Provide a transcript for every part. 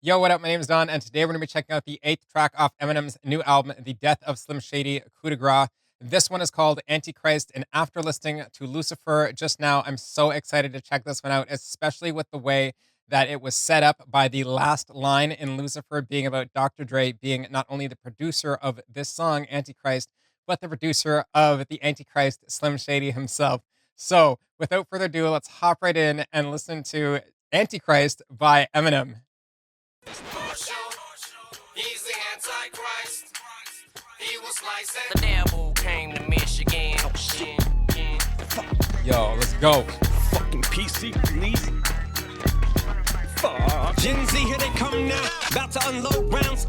Yo, what up? My name is Don, and today we're going to be checking out the 8th track off Eminem's new album, The Death of Slim Shady, Coup de Grace. This one is called Antichrist, and after listening to Lucifer just now, I'm so excited to check this one out, especially with the way that it was set up by the last line in Lucifer being about Dr. Dre being not only the producer of this song, Antichrist, but the producer of the Antichrist, Slim Shady himself. So, without further ado, let's hop right in and listen to Antichrist by Eminem. He's the Antichrist. He was licensed. The devil came to Michigan. Oh shit. Yo, let's go. Fucking PC police. Fuck. Gen Z, here they come now. About to unload rounds.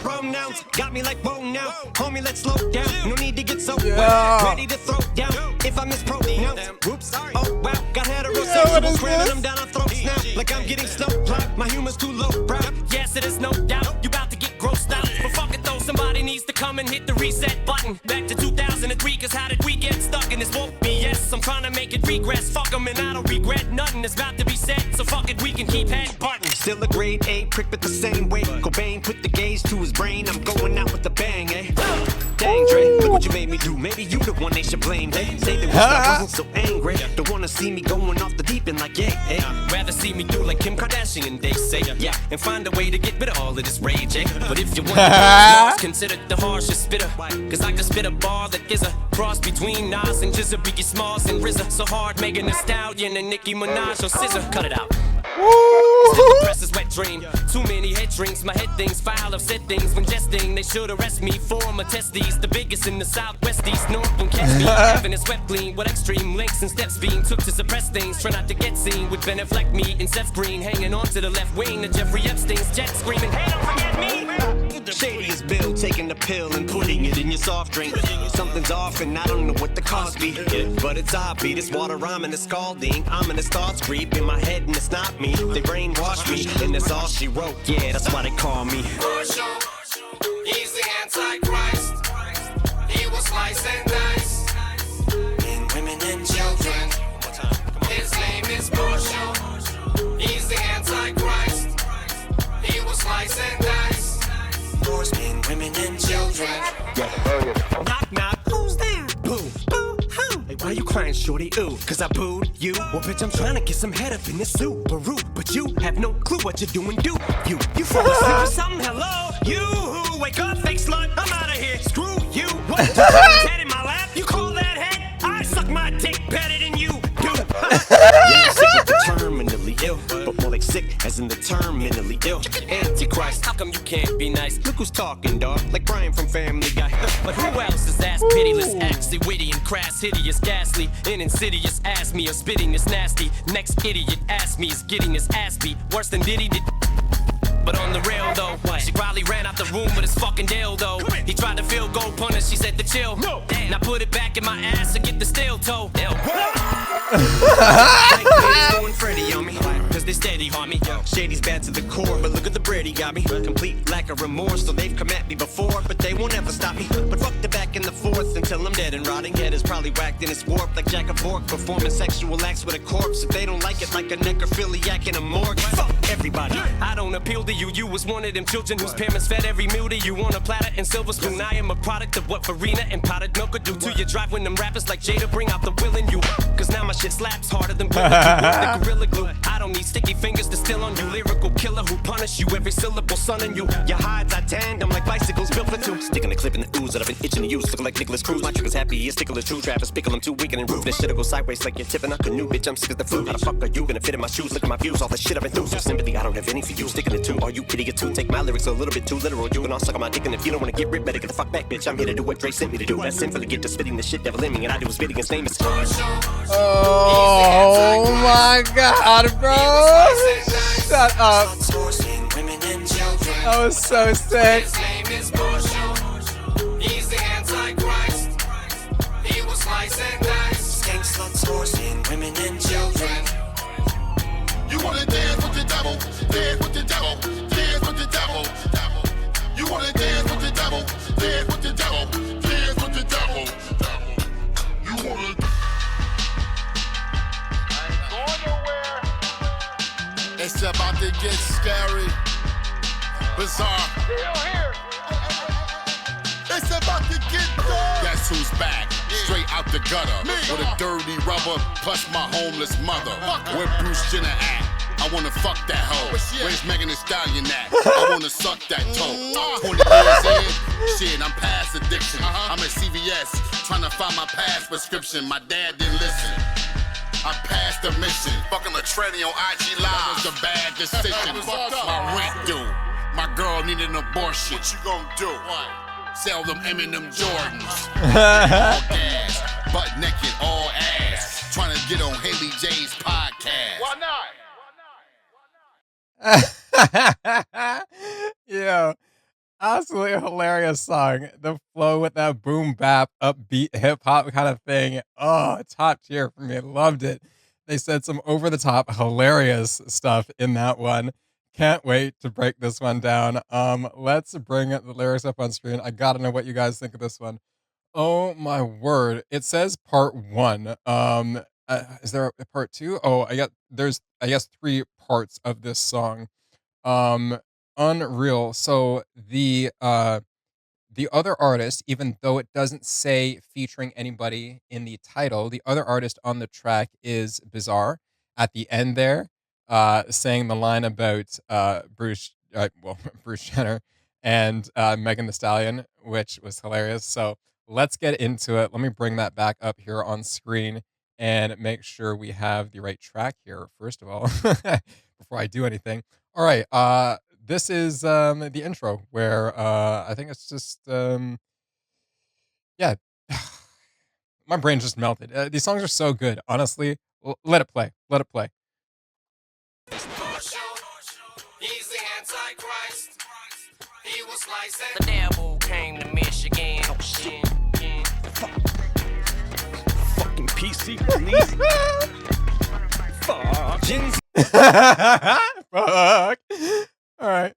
Pronouns got me like, whoa now. Homie, let's slow down. No need to get so ready to throw down. If I mispronounce, whoops. Oh wow, got heterosexuals cramming them down our throats now. Like I'm getting snow plowed. My humor's too low brow. Yes, it is no doubt. You about to get grossed out. But fuck it though, somebody needs to come and hit the reset button. Back to 2003, cause how did we get stuck in this won't be? Yes, I'm trying to make it regress. Fuck them and I don't regret nothing. It's about to be said, so fuck it, we can keep head button. Still a grade A prick, but the same way. Cobain put the gauge to his brain. I'm going out with the bang, eh? Dang, Dre, look what you made me do. Maybe you the one they should blame. They say they wish I wasn't so angry. Don't wanna see me going off the deep end like, yeah, hey. Rather see me do like Kim Kardashian, they say. Yeah, and find a way to get rid of all of this rage, eh? But if you want to consider the harshest spitter, cause I can spit a bar that is a cross between Nas and Jizza, Biggie Smalls and RZA. So hard, Megan Thee Stallion and Nicki Minaj or SZA. Cut it out. Still presses wet dream. Too many head drinks, my head things foul. I've said things when jesting. They should arrest me for my testes. The biggest in the southwest, east, north won't catch me. Having it swept clean with extreme links and steps being took to suppress things. Try not to get seen with Ben Affleck, me and Seth Green hanging on to the left wing. The Jeffrey Epstein's jet screaming, hey, don't forget me. Shady as Bill, taking the pill and putting it in your soft drink. Something's off and I don't know what the cause be. But it's obvious, this water rhyming is scalding. Ominous thoughts creep in my head and it's not me. They brainwash me and that's all she wrote. Yeah, that's why they call me. He's the Antichrist. He was sliced and diced. Men, women, and children. His name is Marshall. He's the Antichrist. He was sliced and diced. Men, women, and children. Knock, knock. Who's there? Boo. Boo. Who? Hey, why you crying, shorty? Ooh, cause I booed you. Well, bitch, I'm trying to get some head up in this Subaru. But you have no clue what you're doing, do you? You fall asleep or something? Hello? You who? Wake up, fake slut. I'm out of here. Screw you. What? Head in my lap? You call that head? I suck my dick better than you do. Yeah, sick with the terminally ill. But more like sick as in the terminally ill. Antichrist. How come you can't be nice? Look who's talking, dog. Like Brian from Family Guy. But who else is ass pitiless, actually witty and crass, hideous, ghastly, and insidious? Ask me or spitting is nasty. Next idiot ask me is getting his ass beat worse than Diddy did. But on the real though, she probably ran out the room with his fucking dildo. He tried to field goal punish, she said to chill. Now put it back in my ass and get the steel toe. Going Freddy on me, cause they steady on me. Shady's bad to the core, but look at the bread he got me. Complete lack of remorse, so they've come at me before, but they won't ever stop me. But fuck the back and the forth until I'm dead and rotting. Head is probably whacked and it's warped like Jack of Fork, performing sexual acts with a corpse. If they don't like it, like a necrophiliac in a morgue. Fuck everybody. I don't appeal to you, you was one of them children whose parents fed every meal to you on a platter and silver spoon. I am a product of what Farina and potted milk could do to your drive when them rappers like Jada bring out the will in you. Cause now my shit slaps harder than the Gorilla Glue. I don't need sticky fingers to steal on you. Lyrical killer who punish you every syllable son in you. Your hides I tandem like bicycles built for two. Sticking the clip in the ooze that I've been itching to use. Looking like Nicholas Cruz. My trigger's happy, his tickle is true. Travis Pickle, I'm too weak and roof. This shit'll go sideways like you're tipping a canoe. Bitch, I'm sick of the food. How the fuck are you gonna fit in my shoes? Look at my views, all the shit I've been through. So sympathy, I don't have any for you. Sticking it too. Are you idiot too? Take my lyrics a little bit too literal. You can all suck on my dick, and if you don't wanna get ripped, better get the fuck back, bitch. I'm here to do what Dre sent me to do. That's sinful to get to spitting the shit devil in me, and I do spitting his name is Oh my god, bro! Shut up. That was so sick. His name is Marshall. He's the Antichrist. He was sliced and diced. Skank, sluts, horsemen, women, and children. You wanna dance with the devil, dance with the devil, dance with the devil. You wanna dance with the devil, dance with the devil, dance with the devil. You wanna. I ain't going nowhere. It's about to get scary, bizarre. It's about to get dark. Guess who's back? Straight out the gutter. With a dirty rubber, plus my homeless mother. Where Bruce Jenner at? I wanna fuck that hoe. Where's Megan Thee Stallion at? I wanna suck that toe. 20 years in, shit, I'm past addiction. I'm at CVS, trying to find my past prescription. My dad didn't listen. I passed the mission. Fucking Latrelli on IG Live. That was a bad decision. My rent due. My girl needed an abortion. What you gonna do? Sell them Eminem Jordans. All gas, butt naked, all ass. Trying to get on Haley J's podcast. Why not? Yeah, absolutely hilarious song. The flow with that boom bap, upbeat hip hop kind of thing. Oh, top tier for me. Loved it. They said some over the top hilarious stuff in that one. Can't wait to break this one down. Let's bring the lyrics up on screen. I gotta know what you guys think of this one. Oh my word! It says part one. Is there a part two? Oh, there's I guess 3 parts of this song. Um, Unreal. So the other artist, even though it doesn't say featuring anybody in the title, the other artist on the track is Bizarre at the end there, saying the line about Bruce Jenner and Megan Thee Stallion, which was hilarious. So let's get into it. Let me bring that back up here on screen and make sure we have the right track here, first of all, before I do anything. All right. This is the intro where I think it's just yeah. My brain just melted. These songs are so good, honestly. Let it play. Let it play. He's the Antichrist. He was slicing. The devil came to Michigan. Oh shit. Fucking PC police. Fuck. Fuck. All right.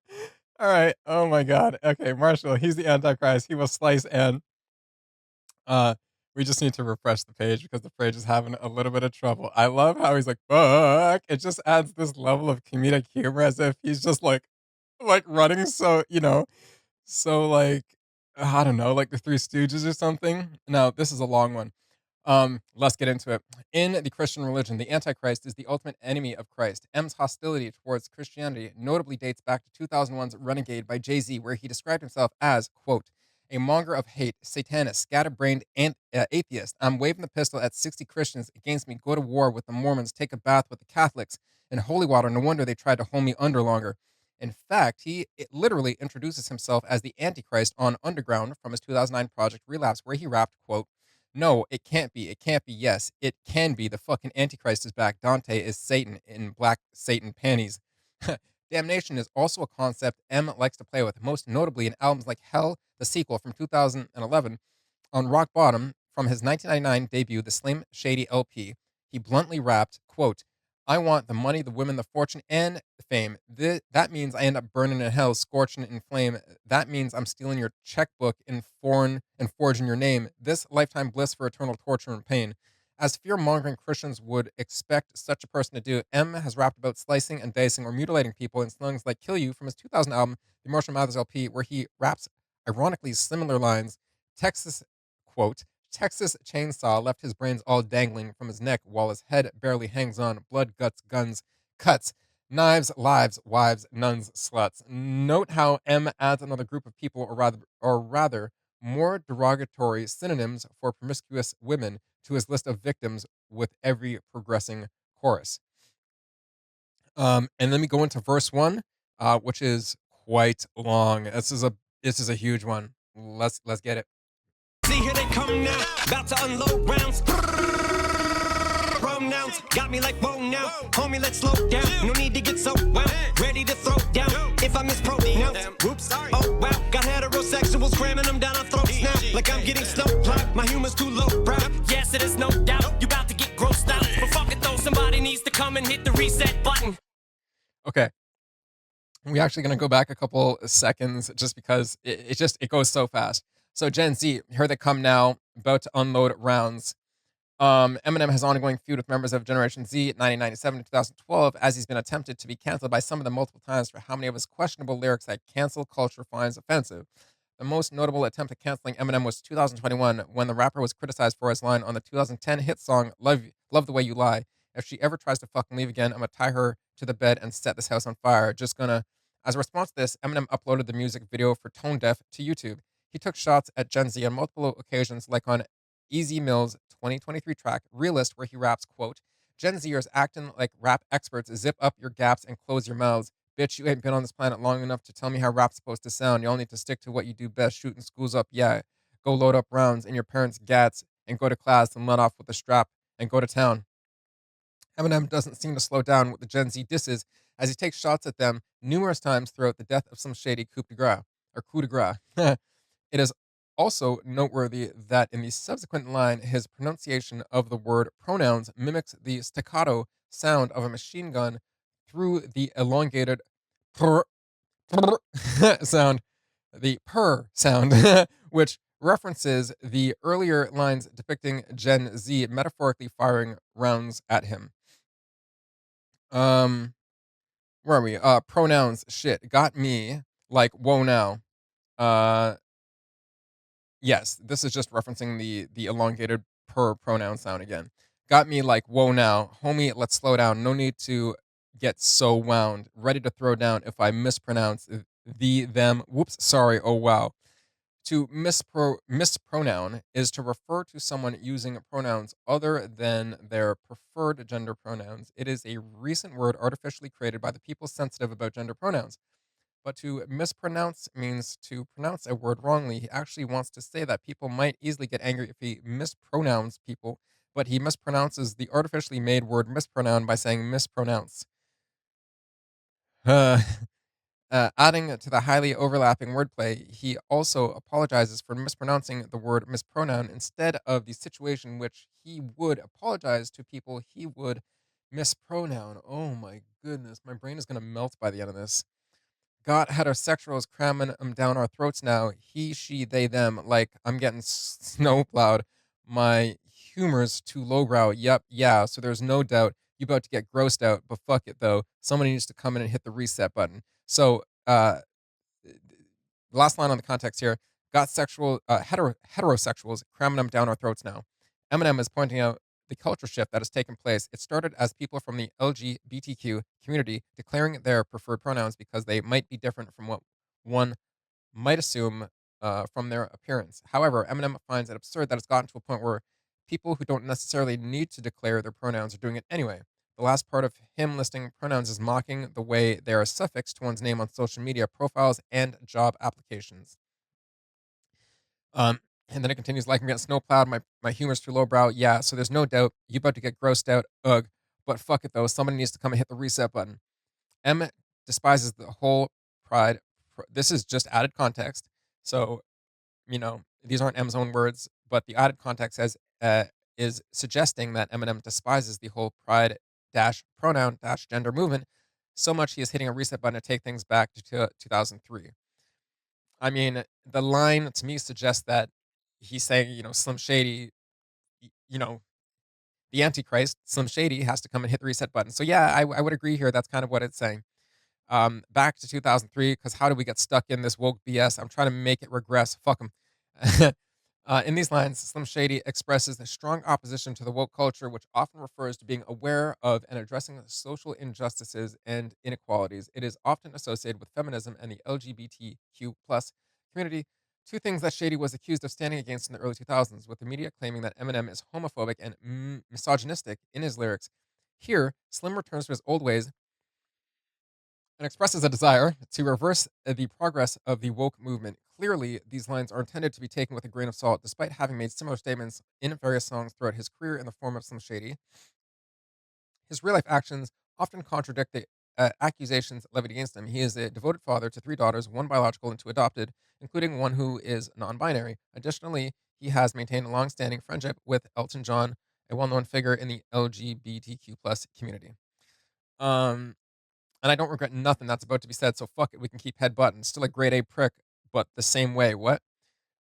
All right. Oh my God. Okay, Marshall, he's the Antichrist. He will slice and we just need to refresh the page because the page is having a little bit of trouble. I love how he's like, fuck. It just adds this level of comedic humor as if he's just like running so, so like I don't know, like the Three Stooges or something. No, this is a long one. Let's get into it. In the Christian religion, the Antichrist is the ultimate enemy of Christ. M's hostility towards Christianity notably dates back to 2001's Renegade by Jay-Z, where he described himself as, quote, a monger of hate, satanist, scatterbrained atheist. I'm waving the pistol at 60 Christians against me, go to war with the Mormons, take a bath with the Catholics, and holy water. No wonder they tried to hold me under longer. In fact, it literally introduces himself as the Antichrist on Underground from his 2009 project Relapse, where he rapped, quote, no, it can't be. It can't be. Yes, it can be. The fucking Antichrist is back. Dante is Satan in black Satan panties. Damnation is also a concept M likes to play with, most notably in albums like Hell, the sequel from 2011, on Rock Bottom from his 1999 debut, The Slim Shady LP. He bluntly rapped, quote, I want the money, the women, the fortune, and the fame. That means I end up burning in hell, scorching in flame. That means I'm stealing your checkbook and forging your name. This lifetime bliss for eternal torture and pain. As fear-mongering Christians would expect such a person to do, M has rapped about slicing and dicing or mutilating people in songs like Kill You from his 2000 album, The Marshall Mathers LP, where he raps ironically similar lines. Texas, quote, Texas chainsaw left his brains all dangling from his neck while his head barely hangs on. Blood, guts, guns, cuts, knives, lives, wives, nuns, sluts. Note how M adds another group of people, or rather, more derogatory synonyms for promiscuous women to his list of victims with every progressing chorus. And then we go into verse 1, which is quite long. This is a huge one. Let's get it. See, here they come now, about to unload rounds. Pronouns got me like, whoa now, homie, let's slow down. No need to get so wound, ready to throw down. If I mispronounce, whoops, sorry. Oh wow, got heterosexuals cramming them down our throats now. Like I'm getting snowplow, my humor's too low, bro. Yes, it is no doubt, you about to get grossed out. But fuck it though, somebody needs to come and hit the reset button. Okay. We're actually going to go back a couple seconds just because it goes so fast. So Gen Z, here they come now, about to unload rounds. Eminem has ongoing feud with members of Generation Z 1997 to 2012, as he's been attempted to be canceled by some of them multiple times for how many of his questionable lyrics that cancel culture finds offensive. The most notable attempt at canceling Eminem was 2021, when the rapper was criticized for his line on the 2010 hit song Love the Way You Lie. If she ever tries to fucking leave again, I'm gonna tie her to the bed and set this house on fire. Just gonna. As a response to this, Eminem uploaded the music video for Tone Deaf to YouTube. He took shots at Gen Z on multiple occasions, like on Easy Mills' 2023 track Realist, where he raps, quote, Gen Zers acting like rap experts, zip up your gaps and close your mouths. Bitch, you ain't been on this planet long enough to tell me how rap's supposed to sound. Y'all need to stick to what you do best, shooting schools up, yeah. Go load up rounds in your parents' gats and go to class and let off with a strap and go to town. Eminem doesn't seem to slow down with the Gen Z disses, as he takes shots at them numerous times throughout the death of some shady coup de grace. It is also noteworthy that in the subsequent line, his pronunciation of the word pronouns mimics the staccato sound of a machine gun through the elongated purr, sound, the purr sound, which references the earlier lines depicting Gen Z metaphorically firing rounds at him. Where are we? Pronouns. Shit, got me like whoa now. Uh, yes, this is just referencing the elongated per pronoun sound again. Got me like whoa now, homie. Let's slow down. No need to get so wound. Ready to throw down if I mispronounce the them. Whoops, sorry. Oh wow. To mispronoun is to refer to someone using pronouns other than their preferred gender pronouns. It is a recent word artificially created by the people sensitive about gender pronouns. But to mispronounce means to pronounce a word wrongly. He actually wants to say that people might easily get angry if he mispronouns people, but he mispronounces the artificially made word mispronoun by saying mispronounce. Uh, adding to the highly overlapping wordplay, he also apologizes for mispronouncing the word mispronoun instead of the situation in which he would apologize to people he would mispronoun. Oh my goodness, my brain is going to melt by the end of this. Got heterosexuals cramming them down our throats now. He, she, they, them. Like I'm getting snowplowed. My humor's too lowbrow. Yep, yeah. So there's no doubt you about to get grossed out. But fuck it though. Somebody needs to come in and hit the reset button. So last line on the context here. Got heterosexuals cramming them down our throats now. Eminem is pointing out the culture shift that has taken place. It started as people from the LGBTQ community declaring their preferred pronouns because they might be different from what one might assume from their appearance. However, Eminem finds it absurd that it's gotten to a point where people who don't necessarily need to declare their pronouns are doing it anyway. The last part of him listing pronouns is mocking the way they are suffixed to one's name on social media profiles and job applications. And then it continues, like I'm getting snowplowed, my humor's too lowbrow. Yeah, so there's no doubt you about to get grossed out. Ugh. But fuck it though. Somebody needs to come and hit the reset button. M despises the whole pride. This is just added context. So, these aren't M's own words, but the added context is suggesting that Eminem despises the whole pride dash pronoun dash gender movement so much he is hitting a reset button to take things back to 2003. I mean, the line to me suggests that he's saying, Slim Shady, you know, the Antichrist, Slim Shady, has to come and hit the reset button. So yeah, I would agree here. That's kind of what it's saying. Back to 2003, because how did we get stuck in this woke BS? I'm trying to make it regress. Fuck them. In these lines, Slim Shady expresses a strong opposition to the woke culture, which often refers to being aware of and addressing social injustices and inequalities. It is often associated with feminism and the LGBTQ plus community, two things that Shady was accused of standing against in the early 2000s, with the media claiming that Eminem is homophobic and misogynistic in his lyrics. Here, Slim returns to his old ways and expresses a desire to reverse the progress of the woke movement. Clearly, these lines are intended to be taken with a grain of salt, despite having made similar statements in various songs throughout his career in the form of Slim Shady. His real life actions often contradict the accusations levied against him. He is a devoted father to three daughters, one biological and two adopted, including one who is non binary. Additionally, he has maintained a long standing friendship with Elton John, a well known figure in the LGBTQ plus community. And I don't regret nothing that's about to be said, so fuck it, we can keep head button. Still a grade A prick, but the same way. What?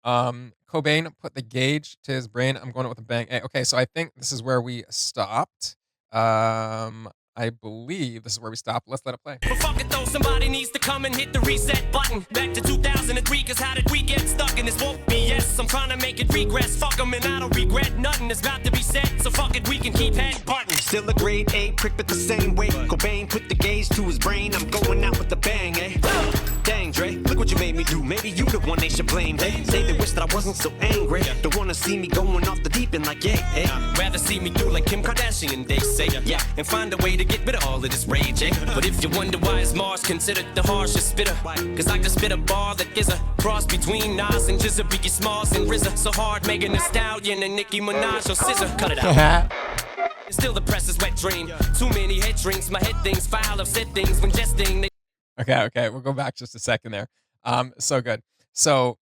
Cobain put the gauge to his brain. I'm going out with a bang. Okay, so I think this is where we stopped. I believe this is where we stopped. Let's let it play. But fuck it though, somebody needs to come and hit the reset button. Back to 2003, cause how did we get stuck in this won't be? Yes, I'm trying to make it regress. Fuck 'em and I don't regret nothing that's about to be said. So fuck it, we can keep head button. Still a grade A prick, but the same way. Cobain put the gauge to his brain. I'm going out with a bang, eh? Dang, Dre, look what you made me do. Maybe you the one they should blame, hey? Say they wish that I wasn't so angry. Don't wanna see me going off the deep end like, yeah, hey. Rather see me do like Kim Kardashian, they say, yeah, and find a way to get rid of all of this rage, eh? But if you wonder why is Mars considered the harshest spitter, cause I can spit a bar that is a cross between Nas and Jizza, Biggie Smalls and RZA. So hard, Megan Thee Stallion and Nicki Minaj or Scissor, cut it out. Still the press is wet dream. Too many head drinks, my head things, file of said things when jesting. Okay, we'll go back just a second there. So good. So,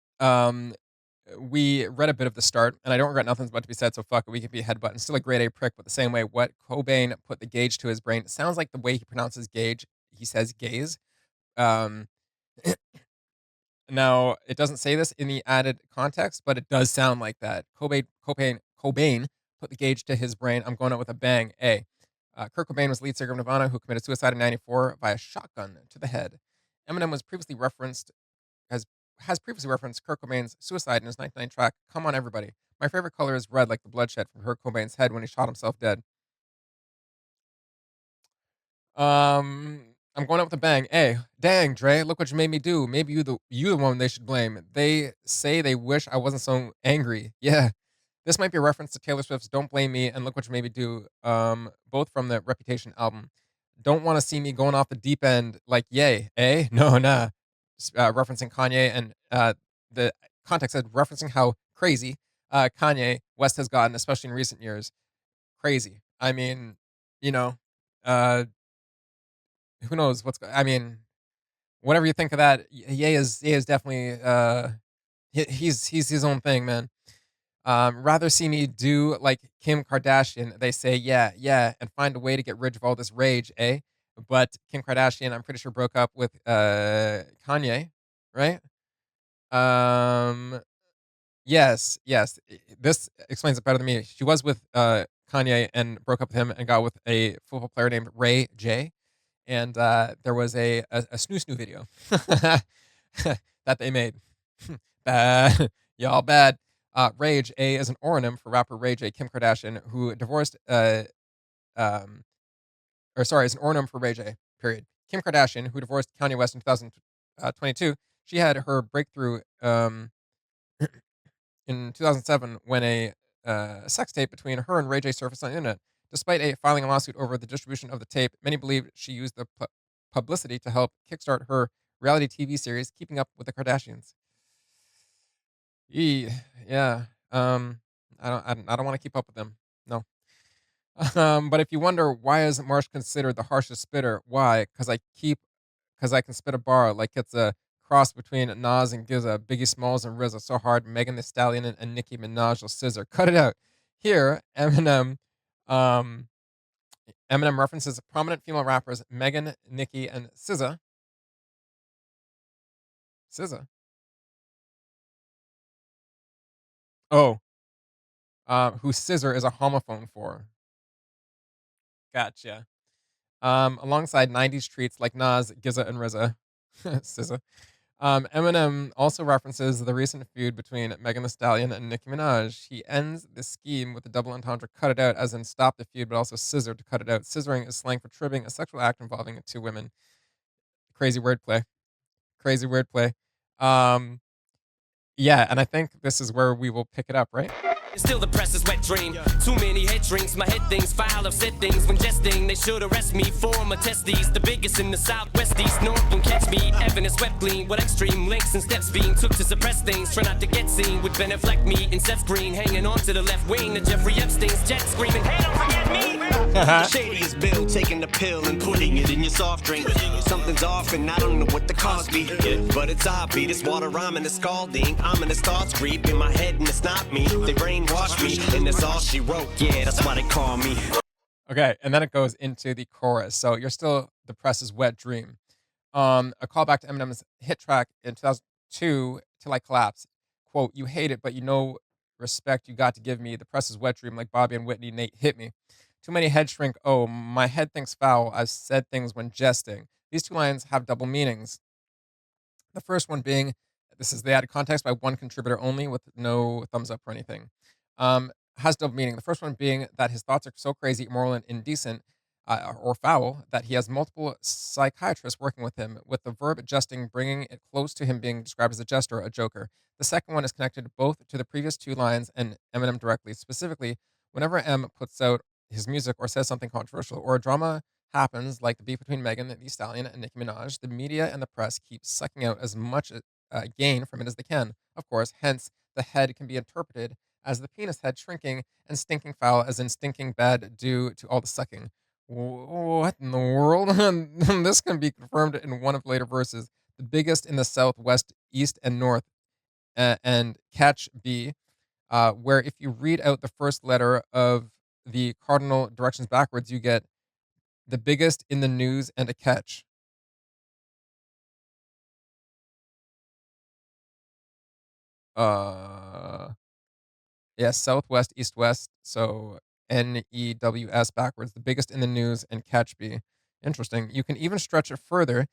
we read a bit of the start, and I don't regret nothing's about to be said, so fuck it, we can be a head button. Still a grade A prick, but the same way what Cobain put the gauge to his brain. It sounds like the way he pronounces gauge, he says gaze. Um, now, it doesn't say this in the added context, but it does sound like that. Cobain put the gauge to his brain. I'm going out with a bang. A. Kurt Cobain was lead singer of Nirvana who committed suicide in '94 via shotgun to the head. Eminem was previously referenced has previously referenced Kurt Cobain's suicide in his 1990 track "Come On Everybody." My favorite color is red, like the bloodshed from Kurt Cobain's head when he shot himself dead. I'm going out with a bang. Hey, dang, Dre, look what you made me do. Maybe you the one they should blame. They say they wish I wasn't so angry. Yeah. This might be a reference to Taylor Swift's "Don't Blame Me" and "Look What You Made Me Do," both from the Reputation album. Don't want to see me going off the deep end like yay, eh? No, nah. Referencing Kanye, and the context said referencing how crazy Kanye West has gotten, especially in recent years. Crazy. I mean, you know, uh, who knows I mean, whatever you think of that, Ye is definitely he's his own thing, man. Rather see me do like Kim Kardashian. They say, yeah, and find a way to get rid of all this rage, eh? But Kim Kardashian, I'm pretty sure, broke up with Kanye, right? Um, yes. This explains it better than me. She was with Kanye and broke up with him and got with a football player named Ray J. And there was a snoo snoo video that they made. Bad, y'all bad. Rage, A is an ornonym for rapper Ray J. Kim Kardashian, who divorced, is an ornonym for Ray J. Period. Kim Kardashian, who divorced Kanye West in 2022, she had her breakthrough in 2007 when a sex tape between her and Ray J surfaced on the internet. Despite filing a lawsuit over the distribution of the tape, many believe she used the publicity to help kickstart her reality TV series, Keeping Up with the Kardashians. Yeah. I don't want to keep up with them. No. But if you wonder why is Marsh considered the harshest spitter, why? Because I can spit a bar like it's a cross between Nas and GZA, Biggie Smalls and RZA, so hard, Megan Thee Stallion and Nicki Minaj will scissor. Cut it out. Here, Eminem references prominent female rappers Megan, Nicki, and SZA. SZA. Oh, who scissor is a homophone for. Gotcha. Alongside 90s treats like Nas, GZA, and RZA. SZA. Eminem also references the recent feud between Megan Thee Stallion and Nicki Minaj. He ends the scheme with the double entendre "cut it out," as in stop the feud, but also scissor to cut it out. Scissoring is slang for tribbing, a sexual act involving two women. Crazy wordplay. Yeah, and I think this is where we will pick it up, right? Still the press is wet dream. Too many head drinks, my head things, file of said things when jesting. They should arrest me for my testes. The biggest in the southwest east north can catch me. Evan is swept clean with extreme links and steps being took to suppress things. Try not to get seen with Ben Affleck, me and Seth Green hanging on to the left wing. The Jeffrey Epstein's jet screaming, hey, don't forget me. The shadiest bill, taking the pill and putting it in your soft drink. Something's off and I don't know what the cause be. But it's obvious, this water rhyming is scalding. Ominous thoughts creep in my head and it's not me. They brainwash me and that's all she wrote. Yeah, that's why they call me. Okay, and then it goes into the chorus. So you're still the press's wet dream. A callback to Eminem's hit track in 2002, Till I Collapse. quote, "You hate it, but you know respect you got to give me. The press is wet dream like Bobby and Whitney. Nate hit me. Too many head shrink. Oh, my head thinks foul. I've said things when jesting." These two lines have double meanings. The first one being, this is the added context by one contributor only with no thumbs up or anything. Has double meaning. The first one being that his thoughts are so crazy, immoral, and indecent or foul that he has multiple psychiatrists working with him, with the verb jesting bringing it close to him being described as a jester, a joker. The second one is connected both to the previous two lines and Eminem directly. Specifically, whenever M puts out his music or says something controversial or a drama happens, like the beef between Megan Thee Stallion and Nicki Minaj, the media and the press keep sucking out as much gain from it as they can. Of course, hence the head can be interpreted as the penis head shrinking and stinking foul, as in stinking bad due to all the sucking. What in the world? This can be confirmed in one of the later verses. The biggest in the south, west, east, and north, and catch B, where if you read out the first letter of the cardinal directions backwards, you get the biggest in the news and a catch. Uh, yeah, southwest, east, west. So NEWS backwards, the biggest in the news and catch B. Interesting. You can even stretch it further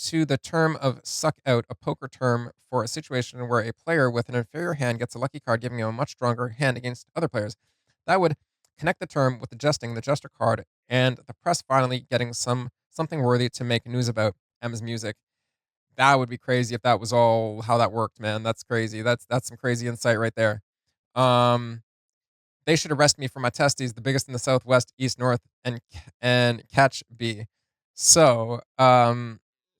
to the term of suck out, a poker term for a situation where a player with an inferior hand gets a lucky card, giving him a much stronger hand against other players. That would connect the term with the jesting, the jester card, and the press finally getting something worthy to make news about M's music. That would be crazy if that was all how that worked, man. That's crazy. That's some crazy insight right there. Um, they should arrest me for my testes, the biggest in the southwest, east, north, and catch B. So,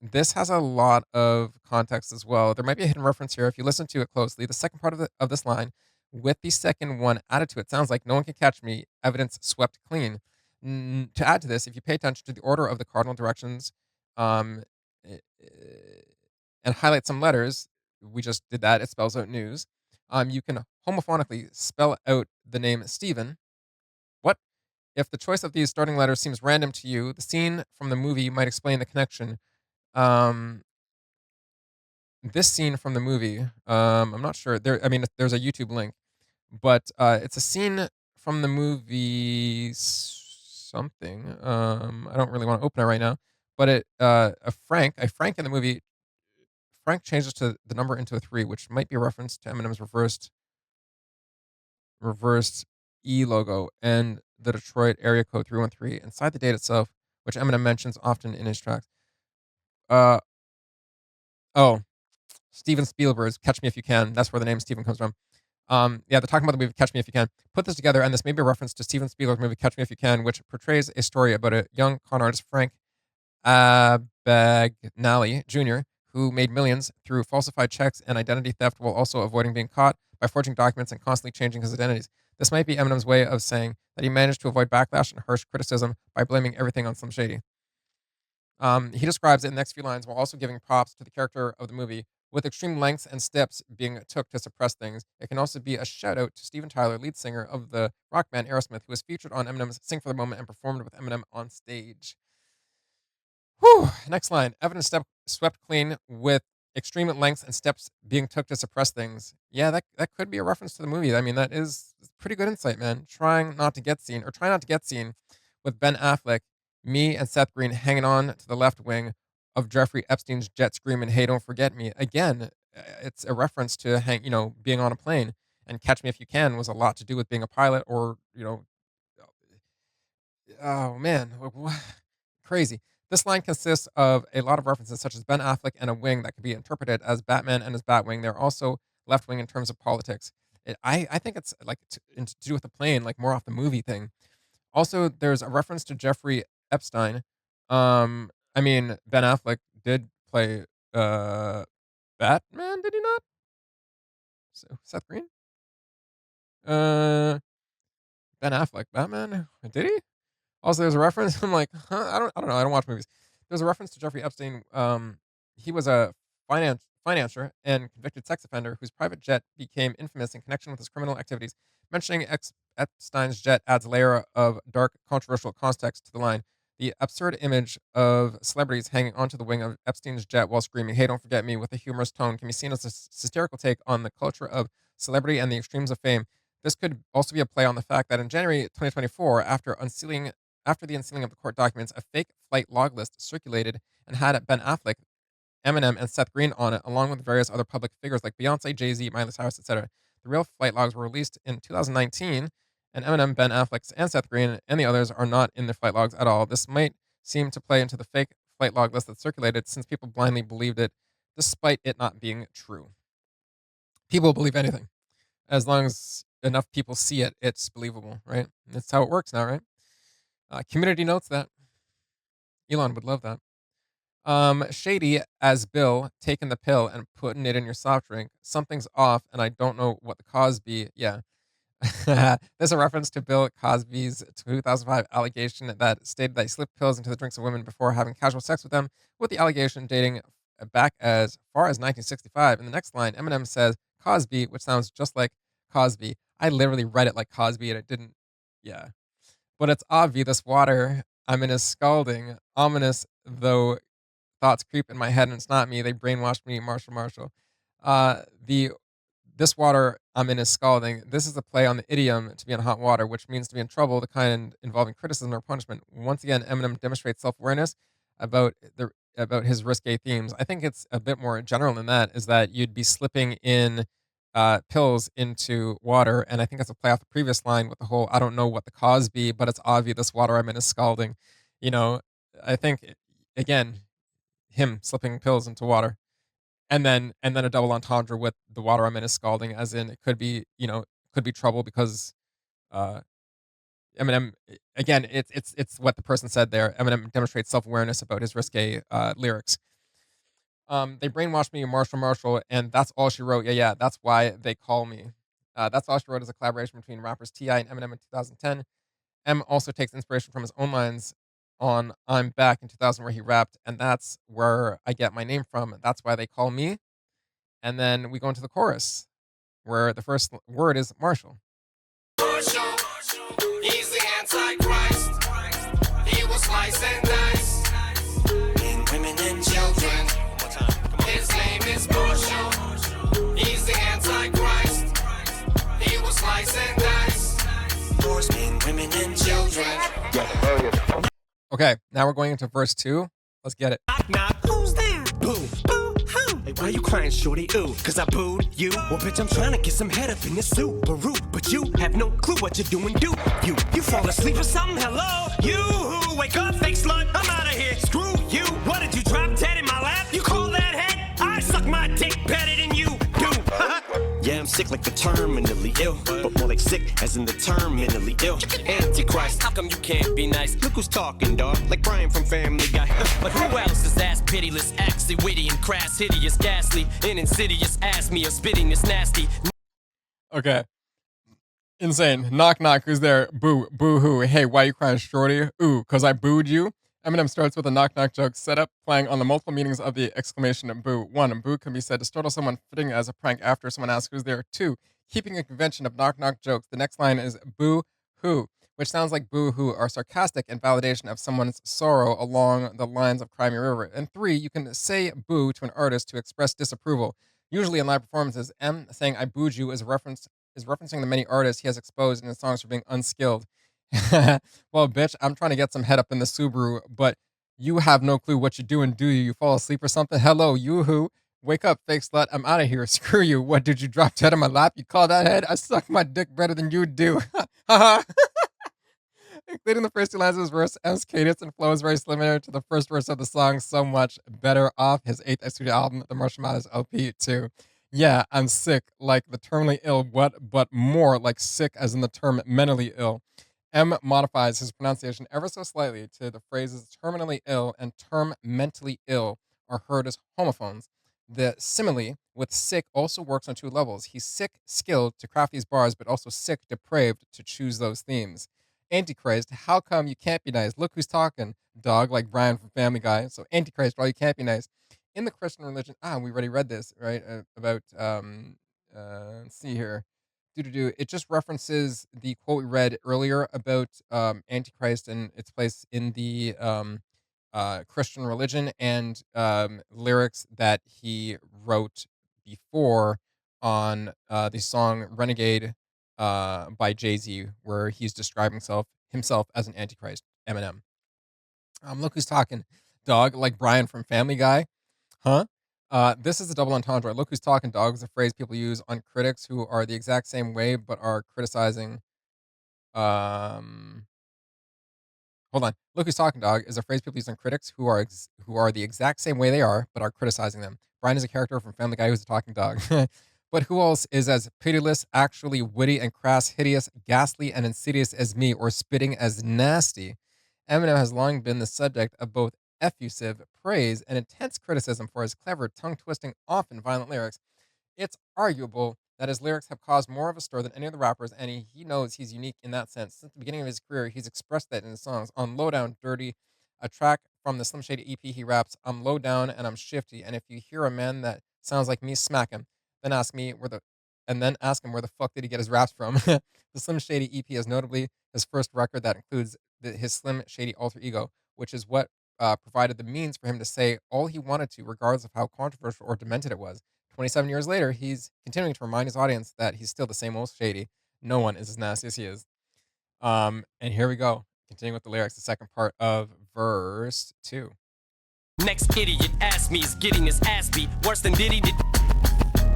this has a lot of context as well. There might be a hidden reference here if you listen to it closely. The second part of this line, with the second one added to it, sounds like no one can catch me. Evidence swept clean. To add to this, if you pay attention to the order of the cardinal directions, um, eh, eh, and highlight some letters, we just did that. It spells out news. You can homophonically spell out the name Stephen. What? If the choice of these starting letters seems random to you, the scene from the movie might explain the connection. Um, this scene from the movie, I'm not sure. I mean, there's a YouTube link, but it's a scene from the movie something. I don't really want to open it right now, but a Frank in the movie, Frank changes to the number into a 3, which might be a reference to Eminem's reversed E logo and the Detroit area code 313 inside the date itself, which Eminem mentions often in his tracks. Uh oh, Steven Spielberg's Catch Me If You Can. That's where the name Steven comes from. Yeah, they're talking about the movie Catch Me If You Can. Put this together, and this may be a reference to Steven Spielberg's movie Catch Me If You Can, which portrays a story about a young con artist, Frank Abagnale Jr., who made millions through falsified checks and identity theft while also avoiding being caught by forging documents and constantly changing his identities. This might be Eminem's way of saying that he managed to avoid backlash and harsh criticism by blaming everything on Slim Shady. He describes it in the next few lines while also giving props to the character of the movie. With extreme lengths and steps being took to suppress things, it can also be a shout out to Steven Tyler, lead singer of the rock band Aerosmith, who was featured on Eminem's Sing for the Moment and performed with Eminem on stage. Whew. Next line. Evidence swept clean with extreme lengths and steps being took to suppress things. Yeah, that could be a reference to the movie. I mean, that is pretty good insight, man. Try not to get seen with Ben Affleck, me and Seth Green hanging on to the left wing of Jeffrey Epstein's jet screaming, "Hey, don't forget me." Again, it's a reference to being on a plane. And Catch Me If You Can was a lot to do with being a pilot or, oh man, crazy. This line consists of a lot of references, such as Ben Affleck and a wing that could be interpreted as Batman and his Batwing. They're also left wing in terms of politics. I think it's like to do with the plane, like more off the movie thing. Also, there's a reference to Jeffrey Epstein. I mean, Ben Affleck did play Batman, did he not? So, Seth Green? Uh, Ben Affleck, Batman, did he? Also, there's a reference. I'm like, huh? I don't know. I don't watch movies. There's a reference to Jeffrey Epstein. He was a financier and convicted sex offender whose private jet became infamous in connection with his criminal activities. Mentioning Epstein's jet adds a layer of dark, controversial context to the line. The absurd image of celebrities hanging onto the wing of Epstein's jet while screaming, "Hey, don't forget me," with a humorous tone can be seen as a satirical take on the culture of celebrity and the extremes of fame. This could also be a play on the fact that in January 2024, after the unsealing of the court documents, a fake flight log list circulated and had Ben Affleck, Eminem, and Seth Green on it, along with various other public figures like Beyonce, Jay-Z, Miley Cyrus, etc. The real flight logs were released in 2019, and Eminem, Ben Affleck, and Seth Green and the others are not in the flight logs at all. This might seem to play into the fake flight log list that circulated since people blindly believed it, despite it not being true. People believe anything. As long as enough people see it, it's believable, right? That's how it works now, right? Community notes that. Elon would love that. Shady as Bill taking the pill and putting it in your soft drink. Something's off, and I don't know what the cause be. Yeah. There's a reference to Bill Cosby's 2005 allegation that stated that he slipped pills into the drinks of women before having casual sex with them, with the allegation dating back as far as 1965. In the next line, Eminem says Cosby, which sounds just like Cosby. I literally read it like Cosby, and it didn't. Yeah. But it's obvious this water I'm in is scalding, ominous though thoughts creep in my head, and it's not me. They brainwashed me, Marshall. The This water I'm in is scalding. This is a play on the idiom to be in hot water, which means to be in trouble, the kind involving criticism or punishment. Once again, Eminem demonstrates self-awareness about his risque themes. I think it's a bit more general than that. Is that you'd be slipping in pills into water, and I think that's a play off the previous line with the whole "I don't know what the cause be, but it's obvious this water I'm in is scalding." You know, I think again him slipping pills into water, and then a double entendre with the water I'm in is scalding, as in it could be could be trouble because uh Eminem again it's what the person said there. Eminem demonstrates self awareness about his risque lyrics. They brainwashed me, Marshall, and that's all she wrote. Yeah, that's why they call me. That's all she wrote is a collaboration between rappers Ti and Eminem in 2010. M also takes inspiration from his own lines on "I'm Back" in 2000, where he rapped, and that's where I get my name from. That's why they call me. And then we go into the chorus, where the first word is Marshall. Marshall, he's the Antichrist. He will slice and dice in women and children. His name is Marshall. He's the Antichrist. He will slice and dice in women and children. Okay, now we're going into verse 2. Let's get it. Knock, knock, who's there? Boo, boo, who? Hey, why you crying, shorty? Ooh, cause I booed you. Well, bitch, I'm trying to get some head up in this Subaru, but you have no clue what you're doing, do you? You fall asleep or something? Hello? You, wake up, fake slut, I'm out of here. Screw you, what did you drop dead in my lap? You call that head? I suck my dick better than you do. Yeah, I'm sick like the terminally ill, but more like sick as in the term mentally ill. Antichrist, how come you can't be nice? Look who's talking, dog, like Brian from Family Guy. But who else is ass pitiless, actually witty and crass, hideous, ghastly, and insidious? Ask me, or spitting is nasty. Okay. Insane. Knock, knock. Who's there? Boo, boo hoo. Hey, why you crying, shorty? Ooh, cause I booed you. Eminem starts with a knock, knock joke setup, playing on the multiple meanings of the exclamation boo. 1. Boo can be said to startle someone, fitting as a prank after someone asks who's there. 2. Keeping a convention of knock, knock jokes. The next line is boo hoo, which sounds like boo hoo are sarcastic and validation of someone's sorrow along the lines of Cry Me a River. And 3, you can say boo to an artist to express disapproval. Usually in live performances, M saying I booed you is referencing the many artists he has exposed in his songs for being unskilled. Well, bitch, I'm trying to get some head up in the Subaru, but you have no clue what you're doing, do you? You fall asleep or something? Hello, you who? Wake up, fake slut. I'm out of here. Screw you. What, did you drop dead on my lap? You call that head? I suck my dick better than you do. Haha. Including the first 2 lines of his verse, M's cadence and flow is very similar to the first verse of the song, so much better off his 8th studio album, The Marshall Mathers LP, too. Yeah, I'm sick, like the terminally ill, but more like sick as in the term mentally ill. M modifies his pronunciation ever so slightly to the phrases terminally ill and term mentally ill are heard as homophones. The simile with sick also works on 2 levels. He's sick, skilled to craft these bars, but also sick, depraved to choose those themes. Antichrist, how come you can't be nice? Look who's talking, dog, like Brian from Family Guy. So Antichrist, why you can't be nice? In the Christian religion, we already read this, right? About let's see here. It just references the quote we read earlier about Antichrist and its place in the Christian religion, and lyrics that he wrote before on the song Renegade by Jay-Z, where he's describing himself as an Antichrist, Eminem. Look who's talking, dog, like Brian from Family Guy. Huh? This is a double entendre. Look who's talking, dog is a phrase people use on critics who are the exact same way but are criticizing. Um, Hold on. Look who's talking, dog is a phrase people use on critics who are the exact same way they are but are criticizing them. Brian is a character from Family Guy who's a talking dog. But who else is as pitiless, actually witty and crass, hideous, ghastly, and insidious as me, or spitting as nasty? Eminem has long been the subject of both effusive praise and intense criticism for his clever, tongue twisting, often violent lyrics. It's arguable that his lyrics have caused more of a stir than any of the rappers, and he knows he's unique in that sense. Since the beginning of his career, he's expressed that in his songs. On Lowdown Dirty, a track from the Slim Shady EP, he raps, "I'm low down and I'm shifty, and if you hear a man that sounds like me, smack him. Then ask me where the and then ask him where the fuck did he get his raps from." The Slim Shady EP is notably his first record that includes his Slim Shady alter ego, which is what provided the means for him to say all he wanted to, regardless of how controversial or demented it was. 27 years later, he's continuing to remind his audience that he's still the same old Shady. No one is as nasty as he is. And here we go. Continuing with the lyrics, the second part of verse 2. Next idiot asked me is getting his ass beat worse than Diddy did.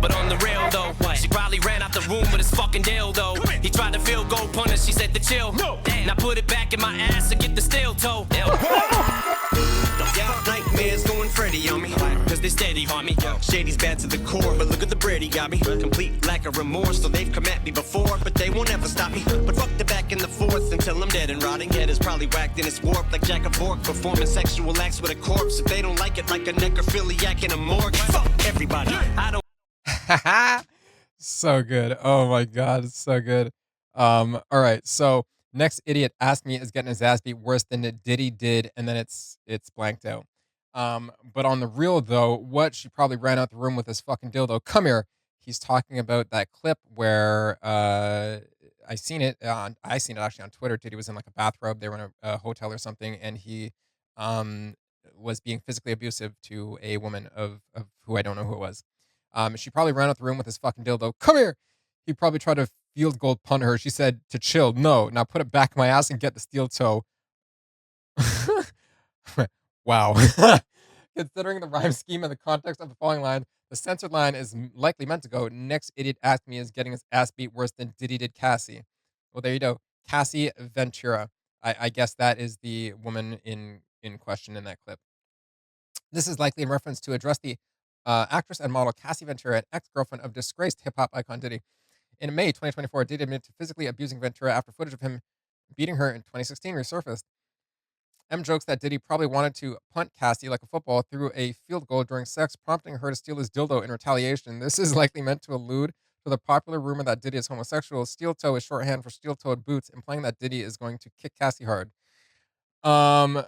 But on the real though, she probably ran out the room with his fucking dildo. He tried to field goal punter, she said to chill. Now put it back in my ass and get the steel toe. Yeah, nightmares going Freddy on me, cause they steady on me. Shady's bad to the core, but look at the bread he got me. Complete lack of remorse, so they've come at me before, but they won't ever stop me. But fuck the back and the forth until I'm dead and rotting. Head is probably whacked in its warp like Jack of Fork, performing sexual acts with a corpse. If they don't like it, like a necrophiliac in a morgue. Fuck everybody. I don't. So good. Oh my god, it's so good. All right. So next idiot asked me is getting his ass beat worse than Diddy did, and then it's blanked out. But on the real though, what she probably ran out the room with his fucking dildo. Come here. He's talking about that clip where I seen it actually on Twitter. Diddy was in like a bathrobe. They were in a hotel or something, and he was being physically abusive to a woman of who I don't know who it was. She probably ran out the room with his fucking dildo. Come here. He probably tried to field goal punt her. She said to chill. No, now put it back in my ass and get the steel toe. Wow. Considering the rhyme scheme and the context of the following line, the censored line is likely meant to go, next idiot asked me is getting his ass beat worse than Diddy did Cassie. Well, there you go. Cassie Ventura. I guess that is the woman in question in that clip. This is likely in reference to address the actress and model Cassie Ventura, an ex-girlfriend of disgraced hip-hop icon Diddy. In May 2024, Diddy admitted to physically abusing Ventura after footage of him beating her in 2016 resurfaced. M jokes that Diddy probably wanted to punt Cassie like a football through a field goal during sex, prompting her to steal his dildo in retaliation. This is likely meant to allude to the popular rumor that Diddy is homosexual. Steel toe is shorthand for steel-toed boots, implying that Diddy is going to kick Cassie hard. No,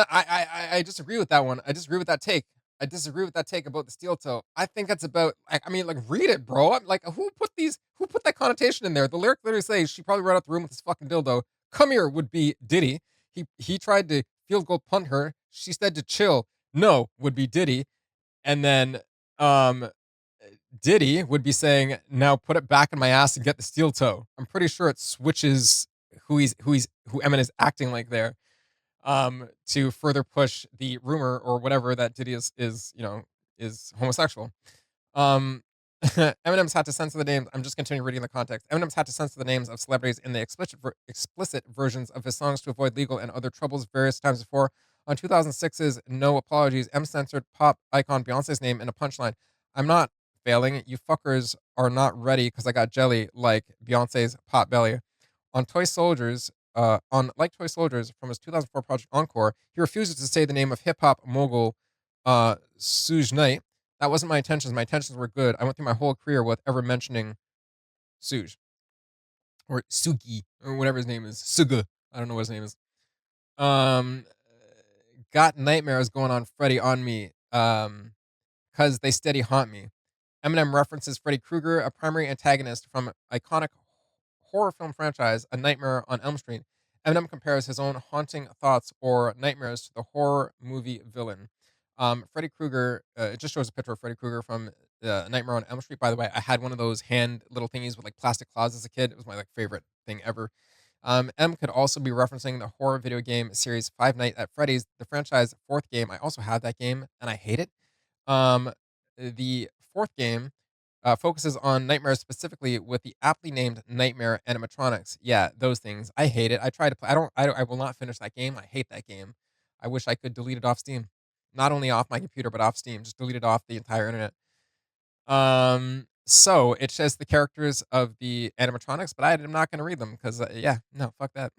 I disagree with that one. I disagree with that take. I disagree with that take about the steel toe. I think it's about, I mean, like, read it, bro. I'm like, who put that connotation in there? The lyric literally says she probably ran out the room with this fucking dildo. Come here would be Diddy. He tried to field goal punt her. She said to chill. No would be Diddy. And then Diddy would be saying, now put it back in my ass and get the steel toe. I'm pretty sure it switches who Eminem is acting like there. To further push the rumor or whatever that Diddy is homosexual. Eminem's had to censor the names. I'm just continuing reading the context. Eminem's had to censor the names of celebrities in the explicit versions of his songs to avoid legal and other troubles various times before. On 2006's No Apologies, M censored pop icon Beyonce's name in a punchline. I'm not failing. You fuckers are not ready because I got jelly like Beyonce's pot belly. On Toy Soldiers, Like Toy Soldiers from his 2004 project Encore, he refuses to say the name of hip hop mogul Suge Knight. That wasn't my intentions. My intentions were good. I went through my whole career with ever mentioning Suge or Sugi or whatever his name is. Suga. I don't know what his name is. Got nightmares going on, Freddy on me. Cause they steady haunt me. Eminem references Freddy Krueger, a primary antagonist from iconic horror film franchise A Nightmare on Elm Street. Eminem compares his own haunting thoughts or nightmares to the horror movie villain. Freddy Krueger, it just shows a picture of Freddy Krueger from Nightmare on Elm Street. By the way, I had one of those hand little thingies with like plastic claws as a kid. It was my like favorite thing ever. M could also be referencing the horror video game series Five Nights at Freddy's, the franchise fourth game. I also have that game and I hate it. Um, the fourth game focuses on nightmares specifically with the aptly named Nightmare animatronics. Yeah, those things. I hate it. I try to play. I don't. I will not finish that game. I hate that game. I wish I could delete it off Steam. Not only off my computer, but off Steam. Just delete it off the entire internet. So it says the characters of the animatronics, but I'm not going to read them because, yeah, no, fuck that.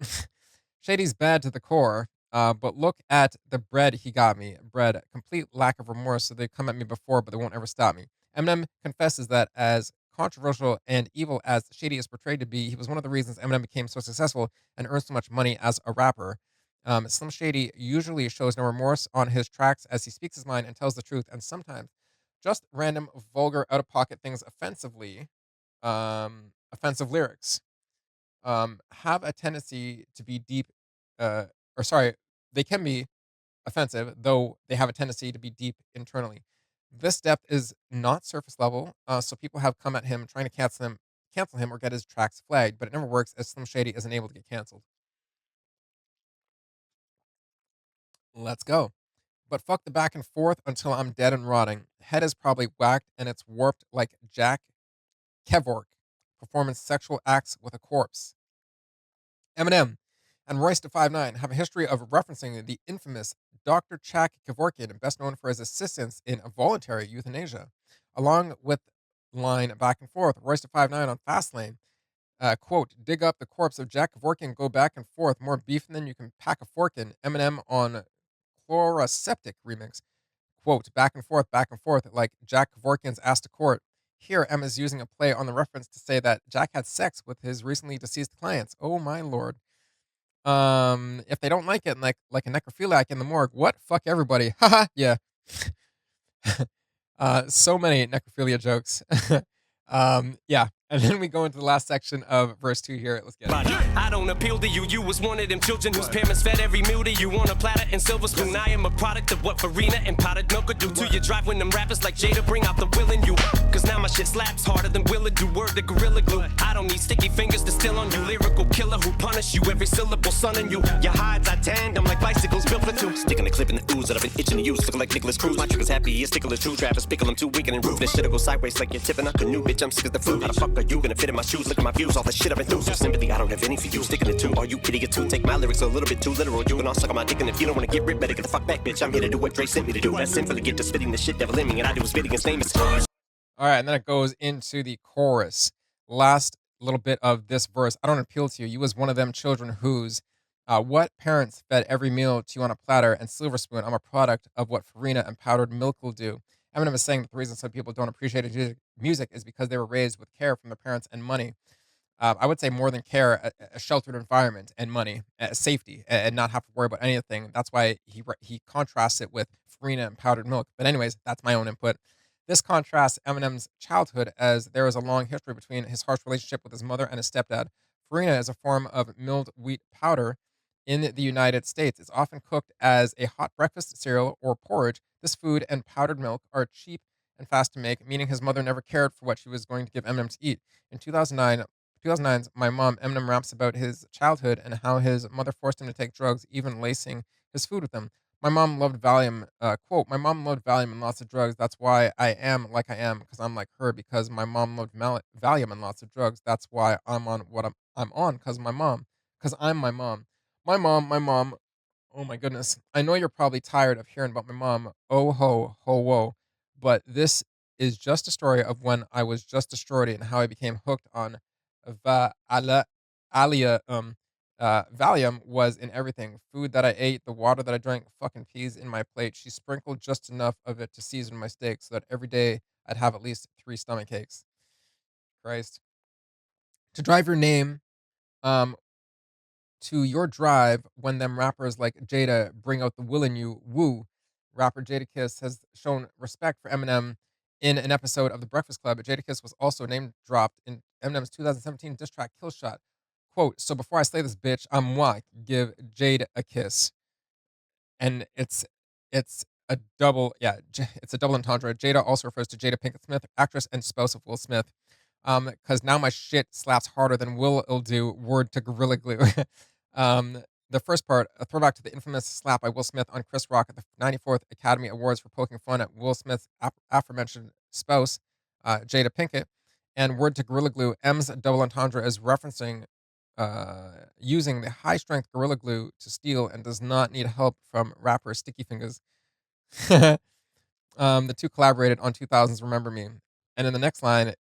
Shady's bad to the core. But look at the bread he got me. Bread, complete lack of remorse. So they come at me before, but they won't ever stop me. Eminem confesses that as controversial and evil as Shady is portrayed to be, he was one of the reasons Eminem became so successful and earned so much money as a rapper. Slim Shady usually shows no remorse on his tracks as he speaks his mind and tells the truth, and sometimes just random, vulgar, out of pocket things offensive lyrics, have a tendency to be deep, or sorry, they can be offensive, though they have a tendency to be deep internally. This depth is not surface level, so people have come at him trying to cancel him or get his tracks flagged, but it never works as Slim Shady isn't able to get canceled. Let's go. But fuck the back and forth until I'm dead and rotting. Head is probably whacked and it's warped like Jack Kevork performing sexual acts with a corpse. Eminem and Royce da 5'9" have a history of referencing the infamous Dr. Chak Kevorkian, best known for his assistance in voluntary euthanasia. Along with line back and forth, Royce da 5'9" on Fastlane, quote, dig up the corpse of Jack Kevorkian, go back and forth, more beef than you can pack a fork in. Eminem on Chloraseptic remix, quote, back and forth, like Jack Kevorkian's asked to court. Here, M is using a play on the reference to say that Jack had sex with his recently deceased clients. Oh my lord. If they don't like it, like a necrophiliac in the morgue, what? Fuck everybody. Haha, yeah. So many necrophilia jokes. Yeah. And then we go into the last section of verse 2 here. Let's get it. I don't appeal to you. You was one of them children whose parents fed every meal to you on a platter and silver spoon. I am a product of what Farina and powdered milk could do to you. Drive when them rappers like Jada bring out the will in you. Cause now my shit slaps harder than Willa do. Word to Gorilla Glue. I don't need sticky fingers to steal on you. Lyrical killer who punish you. Every syllable son in you. Your hides are tanned. I'm like bicycles built for two. Sticking the clip in the ooze that I've been itching to use. Looking like Nicholas Cruz. My trigger's happy. It's ticklish true. Travis pickle. I'm too weak and roof. This shit'll go sideways like you're tipping up a new bitch. I'm sick as the food. How the fuck are you gonna fit in my shoes? Look at my views, all the shit I've been through. So sympathy, I don't have any for you. Sticking it too. Are you idiot too? Take my lyrics a little bit too literal. You can all suck on my dick, and if you don't wanna get ripped, better get the fuck back, bitch. I'm here to do what Dre sent me to do. That's sinfully get to spitting the shit devil in me, and I do is spitting his name is. All right, and then it goes into the chorus. Last little bit of this verse. I don't appeal to you. You was one of them children whose what parents fed every meal to you on a platter and silver spoon. I'm a product of what farina and powdered milk will do. Eminem is saying that the reason some people don't appreciate music is because they were raised with care from their parents and money. I would say more than care, a sheltered environment and money, safety, and not have to worry about anything. That's why he contrasts it with farina and powdered milk. But anyways, that's my own input. This contrasts Eminem's childhood, as there is a long history between his harsh relationship with his mother and his stepdad. Farina is a form of milled wheat powder in the United States. It's often cooked as a hot breakfast cereal or porridge. This food and powdered milk are cheap and fast to make, meaning his mother never cared for what she was going to give Eminem to eat. In 2009's My Mom, Eminem raps about his childhood and how his mother forced him to take drugs, even lacing his food with them. My mom loved Valium. Quote, my mom loved Valium and lots of drugs. That's why I am like I am, because I'm like her, because my mom loved Valium and lots of drugs. That's why I'm on what I'm on, because I'm my mom. My mom. Oh my goodness. I know you're probably tired of hearing about my mom. Oh ho, ho, whoa. But this is just a story of when I was just destroyed and how I became hooked on Alia. Valium was in everything. Food that I ate, the water that I drank, fucking peas in my plate. She sprinkled just enough of it to season my steak so that every day I'd have at least 3 stomach aches. Christ. To drive your name, um, to your drive when them rappers like Jada bring out the will in you, woo. rapper Jadakiss has shown respect for Eminem in an episode of The Breakfast Club. Jadakiss was also name dropped in Eminem's 2017 diss track Kill Shot. Quote, so before I slay this bitch, I'm moi, give Jade a kiss. And it's a double, it's a double entendre. Jada also refers to Jada Pinkett Smith, actress and spouse of Will Smith. Because now my shit slaps harder than Will do. Word to Gorilla Glue. The first part, a throwback to the infamous slap by Will Smith on Chris Rock at the 94th Academy Awards for poking fun at Will Smith's aforementioned spouse, Jada Pinkett. And word to Gorilla Glue, M's double entendre is referencing using the high strength Gorilla Glue to steal and does not need help from rapper Sticky Fingers. The two collaborated on 2000's Remember Me. And in the next line,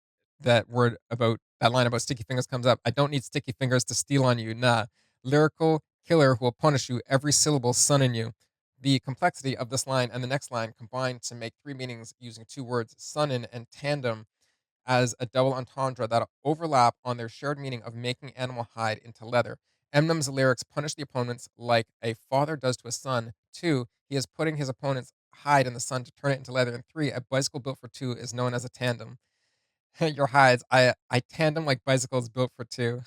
that line about Sticky Fingers comes up. I don't need Sticky Fingers to steal on you. Nah. Lyrical killer who will punish you, every syllable son in you. The complexity of this line and the next line combine to make three meanings using two words, son in and tandem, as a double entendre that overlap on their shared meaning of making animal hide into leather. Eminem's lyrics punish the opponents like a father does to a son. 2, he is putting his opponent's hide in the sun to turn it into leather. And 3, a bicycle built for two is known as a tandem. Your hides, I tandem like bicycles built for two.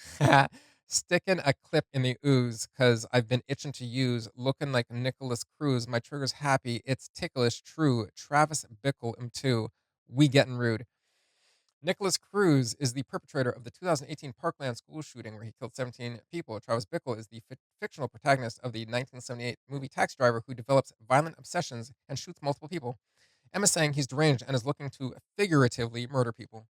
Sticking a clip in the ooze, cause I've been itching to use, looking like Nicholas Cruz. My trigger's happy, it's ticklish, true. Travis Bickle, too. We getting rude. Nicholas Cruz is the perpetrator of the 2018 Parkland school shooting where he killed 17 people. Travis Bickle is the fictional protagonist of the 1978 movie Taxi Driver who develops violent obsessions and shoots multiple people. Emma's saying he's deranged and is looking to figuratively murder people.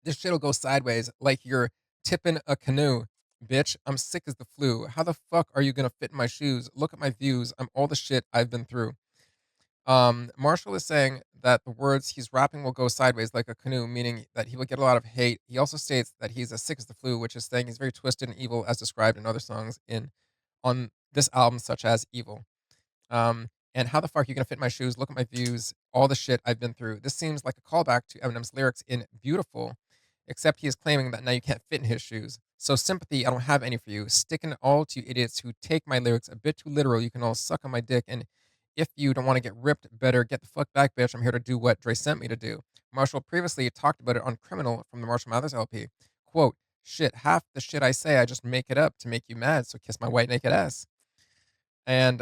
This shit'll go sideways like you're tipping a canoe. Bitch, I'm sick as the flu. How the fuck are you gonna fit in my shoes? Look at my views. I'm all the shit I've been through. Marshall is saying that the words he's rapping will go sideways like a canoe, meaning that he will get a lot of hate. He also states that he's as sick as the flu, which is saying he's very twisted and evil as described in other songs on this album, such as Evil. And how the fuck are you gonna fit in my shoes? Look at my views, all the shit I've been through. This seems like a callback to Eminem's lyrics in Beautiful, except he is claiming that now you can't fit in his shoes. So sympathy, I don't have any for you. Sticking all to you idiots who take my lyrics a bit too literal. You can all suck on my dick, and if you don't want to get ripped, better get the fuck back, bitch. I'm here to do what Dre sent me to do. Marshall previously talked about it on Criminal from the Marshall Mathers LP. Quote, shit, half the shit I say, I just make it up to make you mad, so kiss my white naked ass. And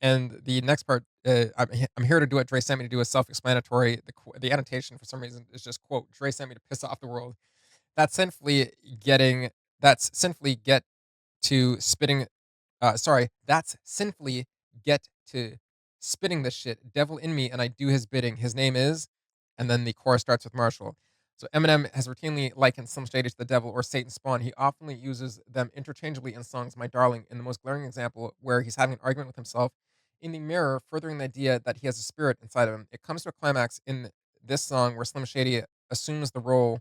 and the next part, I'm here to do what Dre sent me to do is self-explanatory. The annotation, for some reason, is just, quote, Dre sent me to piss off the world. That's sinfully get to spitting, that's sinfully get to spitting this shit. Devil in me, and I do his bidding. His name is, and then the chorus starts with Marshall. So Eminem has routinely likened Slim Shady to the devil or Satan's spawn. He often uses them interchangeably in songs. My Darling, in the most glaring example, where he's having an argument with himself in the mirror, furthering the idea that he has a spirit inside of him. It comes to a climax in this song where Slim Shady assumes the role,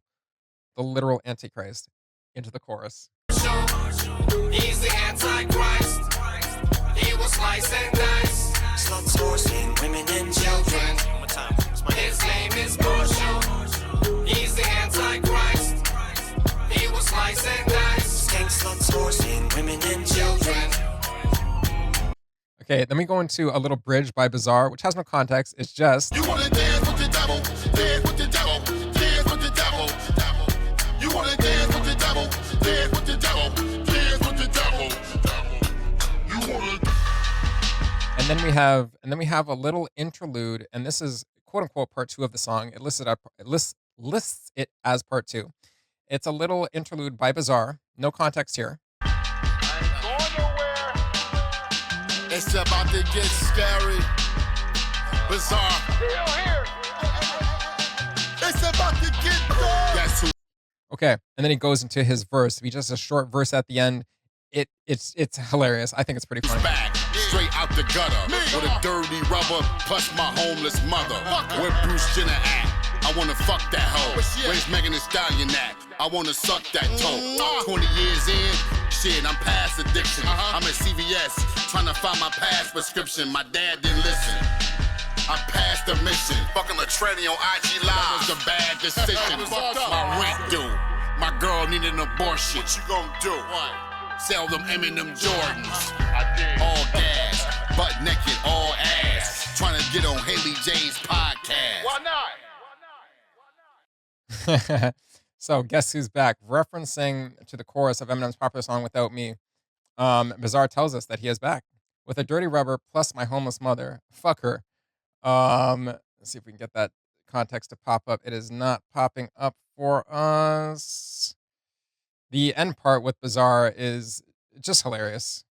the literal Antichrist, into the chorus. He's the Antichrist. He will slice and dice. Sluts, forcing women and children. His name is Marshall. He's the Antichrist. He will slice and dice. Skank, sluts, forcing women and children. Okay, then we go into a little bridge by Bizarre, which has no context. It's just, You wanna dance with the devil, dance with the devil, dance with the devil. You wanna dance with the devil, dance with the devil, dance with the devil. You wanna and then we have a little interlude, and this is quote unquote part 2 of the song. It lists it as part 2. It's a little interlude by Bizarre. No context here. It's about to get scary, bizarre. It's about to get dark. That's who. Okay, and then he goes into his verse. He just a short verse at the end. It's hilarious. I think it's pretty funny. Back, straight out the gutter, with a dirty rubber, plus my homeless mother. Where Bruce Jenner at? I wanna fuck that hoe. Where's Megan Thee Stallion at? I wanna suck that toe. 20 years in, shit, I'm past addiction. I'm at CVS, trying to find my past prescription. My dad didn't listen. I passed the mission. Fucking a tranny on IG Live. That was a bad decision. My rent due. My girl needed an abortion. What you gonna do? What? Sell them Eminem Jordans. All gas, butt naked, all ass. Trying to get on Haley J's podcast. Why not? So guess who's back? Referencing to the chorus of Eminem's popular song "Without Me," Bizarre tells us that he is back with a dirty rubber plus my homeless mother. Fuck her. Let's see if we can get that context to pop up. It is not popping up for us. The end part with Bizarre is just hilarious.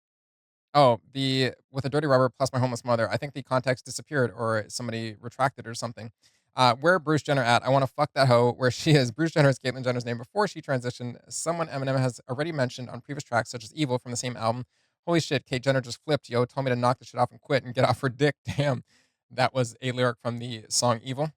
Oh, the with a dirty rubber plus my homeless mother. I think the context disappeared or somebody retracted or something. Where Bruce Jenner at? I want to fuck that hoe where she is. Bruce Jenner is Caitlyn Jenner's name before she transitioned. Someone Eminem has already mentioned on previous tracks, such as Evil from the same album. Holy shit, Kate Jenner just flipped, yo. Told me to knock the shit off and quit and get off her dick. Damn. That was a lyric from the song Evil.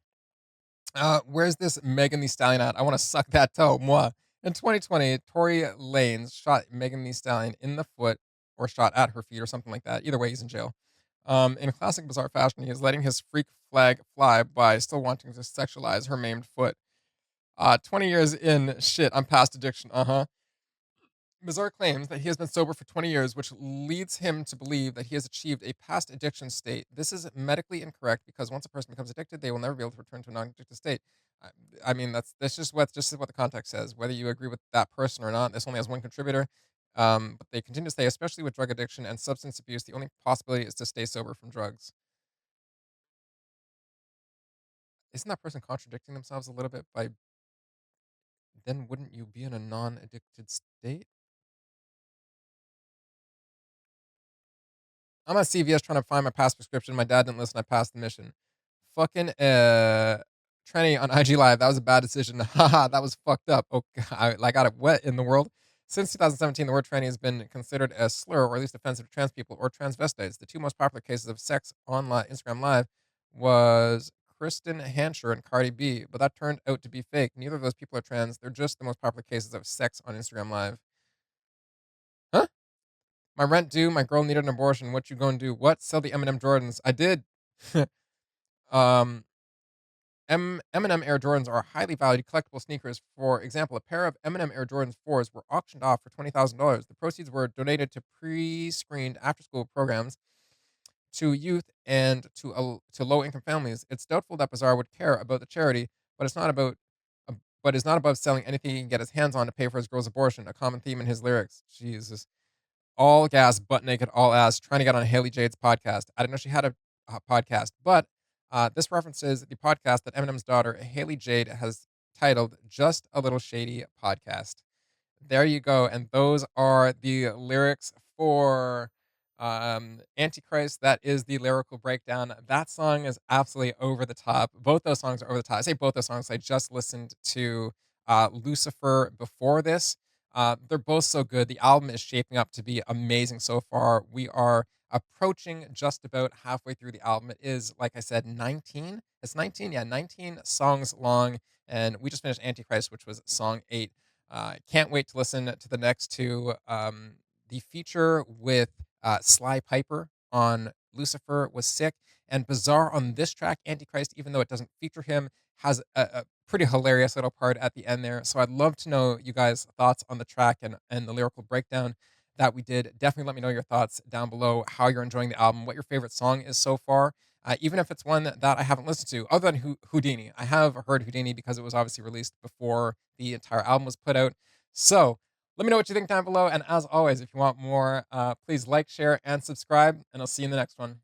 Where's this Megan Thee Stallion at? I want to suck that toe. Moi. In 2020, Tory Lanez shot Megan Thee Stallion in the foot or shot at her feet or something like that. Either way, he's in jail. In classic Bizarre fashion, he is letting his freak flag fly by still wanting to sexualize her maimed foot. 20 years in, shit, I'm past addiction, Bizarre claims that he has been sober for 20 years, which leads him to believe that he has achieved a past addiction state. This is medically incorrect because once a person becomes addicted, they will never be able to return to a non-addicted state. I mean, that's just what the context says. Whether you agree with that person or not, this only has one contributor. But they continue to say, especially with drug addiction and substance abuse, the only possibility is to stay sober from drugs. Isn't that person contradicting themselves a little bit by then wouldn't you be in a non-addicted state? I'm at CVS trying to find my past prescription. My dad didn't listen. I passed the mission. Fucking Trenny on IG Live. That was a bad decision. Haha, that was fucked up. Oh, God, I got it. What in the world? Since 2017, the word tranny has been considered a slur or at least offensive to trans people or transvestites. The two most popular cases of sex on Instagram Live was Kristen Hansher and Cardi B, but that turned out to be fake. Neither of those people are trans. They're just the most popular cases of sex on Instagram Live. Huh? My rent due. My girl needed an abortion. What you gonna do? What? Sell the Eminem Jordans. I did. Eminem Air Jordans are highly valued collectible sneakers. For example, a pair of Eminem Air Jordans 4s were auctioned off for $20,000. The proceeds were donated to pre-screened after-school programs to youth and to low-income families. It's doubtful that Bizarre would care about the charity, but it's not about but is not above selling anything he can get his hands on to pay for his girl's abortion. A common theme in his lyrics. Jesus. All gas, butt naked, all ass, trying to get on Haley Jade's podcast. I didn't know she had a podcast, but this references the podcast that Eminem's daughter, Haley Jade, has titled Just a Little Shady Podcast. There you go. And those are the lyrics for Antichrist. That is the lyrical breakdown. That song is absolutely over the top. Both those songs are over the top. I say both those songs. I just listened to Lucifer before this. They're both so good. The album is shaping up to be amazing so far. We are approaching just about halfway through the album. It is, like I said, 19. It's 19, yeah, 19 songs long. And we just finished Antichrist, which was song 8. Can't wait to listen to the next two. The feature with Sly Piper on Lucifer was sick. And Bizarre on this track, Antichrist, even though it doesn't feature him, has a pretty hilarious little part at the end there. So I'd love to know you guys' thoughts on the track and the lyrical breakdown that we did. Definitely let me know your thoughts down below, how you're enjoying the album, what your favorite song is so far, even if it's one that I haven't listened to, other than Houdini. I have heard Houdini because it was obviously released before the entire album was put out. So let me know what you think down below. And as always, if you want more, please like, share, and subscribe. And I'll see you in the next one.